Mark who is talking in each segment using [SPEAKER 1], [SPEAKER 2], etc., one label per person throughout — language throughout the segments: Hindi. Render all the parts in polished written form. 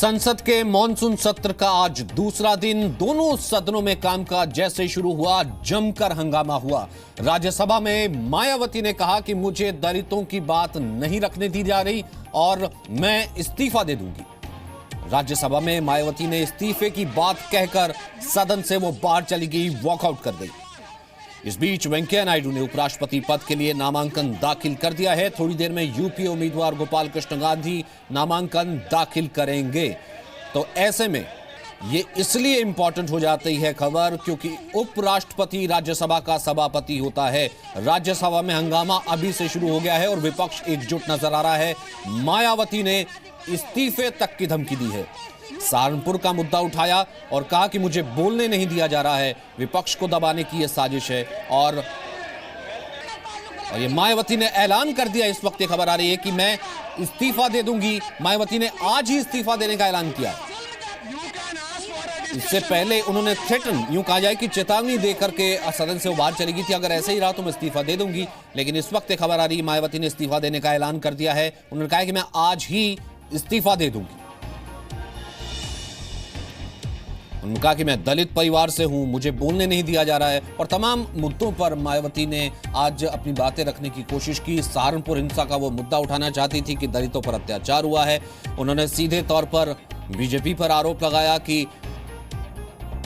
[SPEAKER 1] संसद के मॉनसून सत्र का आज दूसरा दिन। दोनों सदनों में कामकाज जैसे शुरू हुआ, जमकर हंगामा हुआ। राज्यसभा में मायावती ने कहा कि मुझे दलितों की बात नहीं रखने दी जा रही और मैं इस्तीफा दे दूंगी। राज्यसभा में मायावती ने इस्तीफे की बात कहकर सदन से वो बाहर चली गई, वॉकआउट कर गई। इस बीच वेंकैया नायडू ने उपराष्ट्रपति पद के लिए नामांकन दाखिल कर दिया है। थोड़ी देर में यूपी उम्मीदवार गोपाल कृष्ण गांधी नामांकन दाखिल करेंगे। तो ऐसे में ये इसलिए इंपॉर्टेंट हो जाती है खबर क्योंकि उपराष्ट्रपति राज्यसभा का सभापति होता है। राज्यसभा में हंगामा अभी से शुरू हो गया है और विपक्ष एकजुट नजर आ रहा है। मायावती ने इस्तीफे तक की धमकी दी है। सहारनपुर का मुद्दा उठाया और कहा कि मुझे बोलने नहीं दिया जा रहा है। विपक्ष को दबाने की यह साजिश है और ये मायावती ने ऐलान कर दिया। इस वक्त ये खबर आ रही है कि मैं इस्तीफा दे दूंगी। मायावती ने आज ही इस्तीफा देने का ऐलान किया। इससे पहले उन्होंने थ्रेटन, यूं कहा जाए कि चेतावनी देकर के सदन से वो बाहर चली गई थी, अगर ऐसे ही रहा तो मैं इस्तीफा दे दूंगी। लेकिन इस वक्त खबर आ रही है मायावती ने इस्तीफा देने का ऐलान कर दिया है। उन्होंने कहा कि मैं आज ही इस्तीफा दे दूंगी। उन्होंने कहा कि मैं दलित परिवार से हूं, मुझे बोलने नहीं दिया जा रहा है और तमाम मुद्दों पर मायावती ने आज अपनी बातें रखने की कोशिश की। सहारनपुर हिंसा का वो मुद्दा उठाना चाहती थी कि दलितों पर अत्याचार हुआ है। उन्होंने सीधे तौर पर बीजेपी पर आरोप लगाया कि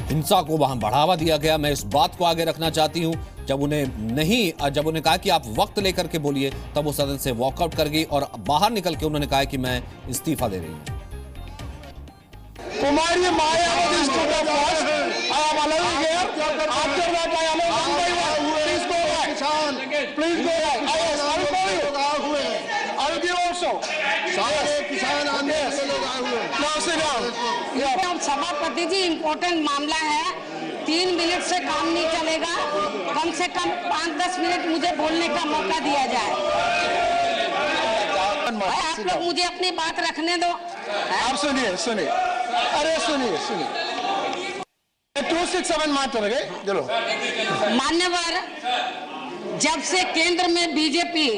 [SPEAKER 1] हिंसा को वहां बढ़ावा दिया गया। मैं इस बात को आगे रखना चाहती हूं। जब उन्हें कहा कि आप वक्त लेकर के बोलिए, तब वो सदन से वॉकआउट कर गई और बाहर निकल के उन्होंने कहा कि मैं इस्तीफा दे रही हूं।
[SPEAKER 2] कुमारी Mayawati stood up first. I am allowing here. After that, I allow one by one. Please go back. Please go back. Yes, I will call you. I will give also. सारे किसान आंदोलन में लोग आए हुए हैं। Now sit down.
[SPEAKER 3] अब सभापति जी, इम्पोर्टेंट मामला है। 3 मिनट से काम नहीं चलेगा। कम से कम 5-10 मिनट मुझे बोलने का मौका दिया जाए। आप लोग मुझे अपनी बात रखने दो।
[SPEAKER 2] आप सुनिए। अरे सुनिए 267 मात्र गए। चलो
[SPEAKER 3] मान्यवर, जब से केंद्र में बीजेपी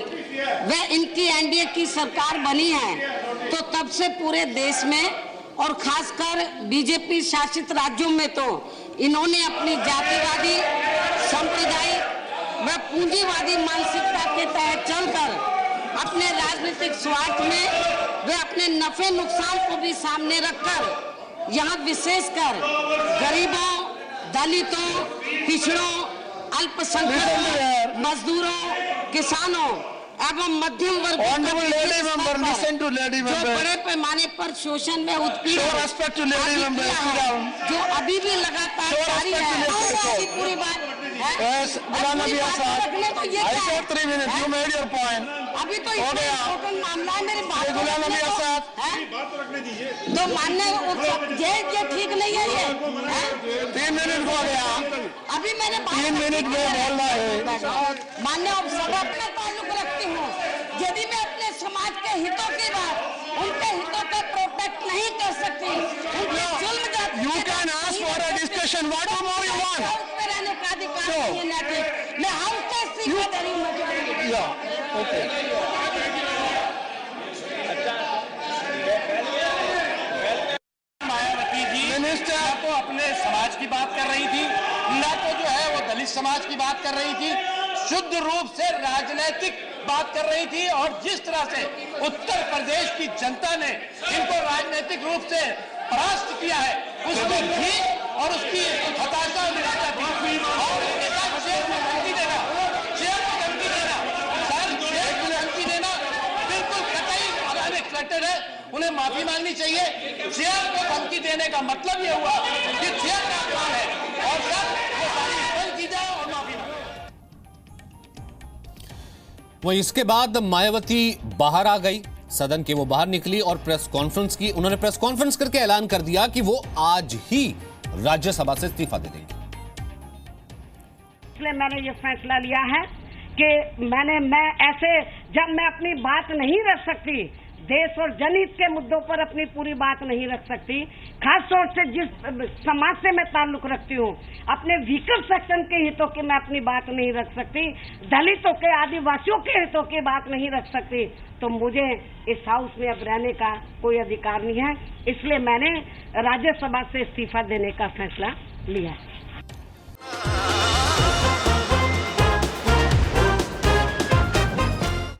[SPEAKER 3] व इनकी एनडीए की सरकार बनी है, तो तब से पूरे देश में और खासकर बीजेपी शासित राज्यों में तो इन्होंने अपनी जातिवादी, सांप्रदायिक व पूंजीवादी मानसिकता के तहत चलकर अपने राजनीतिक स्वार्थ में वे अपने नफे नुकसान को भी सामने रखकर यहाँ विशेषकर गरीबों, दलितों, पिछड़ों, अल्पसंख्यकों, मजदूरों, किसानों एवं मध्यम वर्ग जो बड़े पैमाने पर शोषण में उत्पीड़न जो अभी भी लगातार जारी है। पूरी बात अभी तो मामला है, मेरी बात तो मानने ये ठीक नहीं है। ये
[SPEAKER 2] 3 मिनट हो गया।
[SPEAKER 3] अभी मैंने
[SPEAKER 2] 3 मिनट में बोलना है।
[SPEAKER 3] मान्य सभा में ताल्लुक रखती हूँ। यदि मैं अपने समाज के हितों की बात, उनके हितों को प्रोटेक्ट नहीं कर सकती,
[SPEAKER 2] You can ask for a discussion. What more you want?
[SPEAKER 3] रहने का अधिकार नहीं है। मैं हाउस का इस्तीफा दे रही हूँ।
[SPEAKER 2] Yeah. Okay.
[SPEAKER 4] Mayawati ji
[SPEAKER 2] minister
[SPEAKER 4] ना तो अपने समाज की बात कर रही थी, ना तो जो है वो दलित समाज की बात कर रही थी। शुद्ध रूप से राजनीतिक बात कर रही थी और जिस तरह से उत्तर प्रदेश की जनता ने इनको राजनीतिक रूप से परास्त किया है, उसकी भी और उसकी हताशा और निराशा थी। और उसके साथ शेर को धमकी देना, सर शेर को धमकी देना बिल्कुल कतई अनएक्सपेक्टेड है। उन्हें माफी मांगनी चाहिए। शेर को धमकी देने का मतलब ये हुआ कि शेर का अपमान है और सर वो सारी बंद की जाए और माफी मांगे।
[SPEAKER 1] वहीं इसके बाद मायावती बाहर आ गई, सदन के वो बाहर निकली और प्रेस कॉन्फ्रेंस की। उन्होंने प्रेस कॉन्फ्रेंस करके ऐलान कर दिया कि वो आज ही राज्यसभा से इस्तीफा दे देंगे।
[SPEAKER 3] इसलिए मैंने ये फैसला लिया है कि मैं ऐसे जब मैं अपनी बात नहीं रख सकती, देश और जनहित के मुद्दों पर अपनी पूरी बात नहीं रख सकती, खास तौर से जिस समाज से मैं ताल्लुक रखती हूँ, अपने वीकर सेक्शन के हितों की मैं अपनी बात नहीं रख सकती, दलितों के, आदिवासियों के हितों की बात नहीं रख सकती, तो मुझे इस हाउस में अब रहने का कोई अधिकार नहीं है। इसलिए मैंने राज्यसभा से इस्तीफा देने का फैसला लिया है।